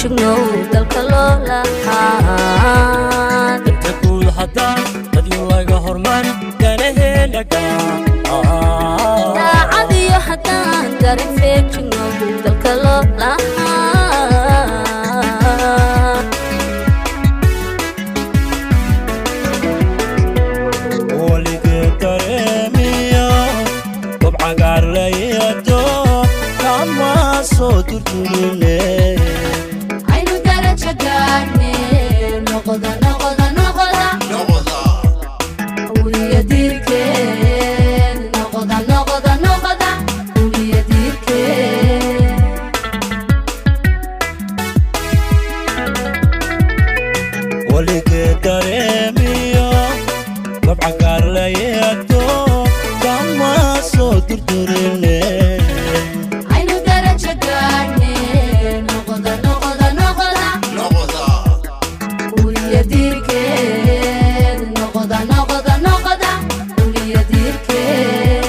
feejignow dalka loo lahaan تقول حتى بدي laga horman danaheena daacadiyo haddaan garan feejignow dalka loo lahaan waliga dareemiyo qof cagaar leeyahay kama soo turturine aynu darajo gaarneen noqoda وليديركين نقضى وليديركين وليك داريميو ببع كارلياتو كما صوت ترتريني عينو درجة قارنين نقضى وليديركين نقضى وليديركين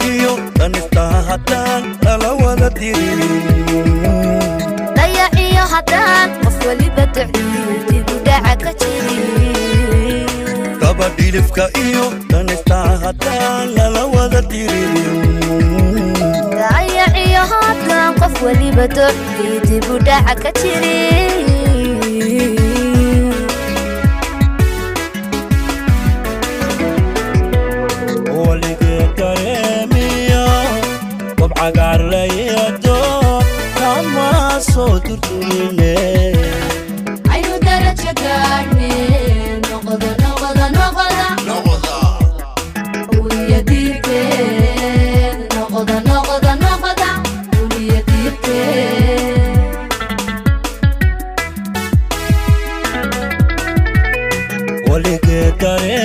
iyo danista haddaan lala wada dirin dayaciyo haddaan qof waliba duciyo dib u dhaca ka jirin gabadhilifka iyo danista haddaan lala wada dirin dayaciyo haddaan qof waliba duciyo dib u dhaca ka jirin عقار ليدو كما صوت ترتريني عينو درجة قارنين نقضى وليديركين نقضى وليديركين وليك داري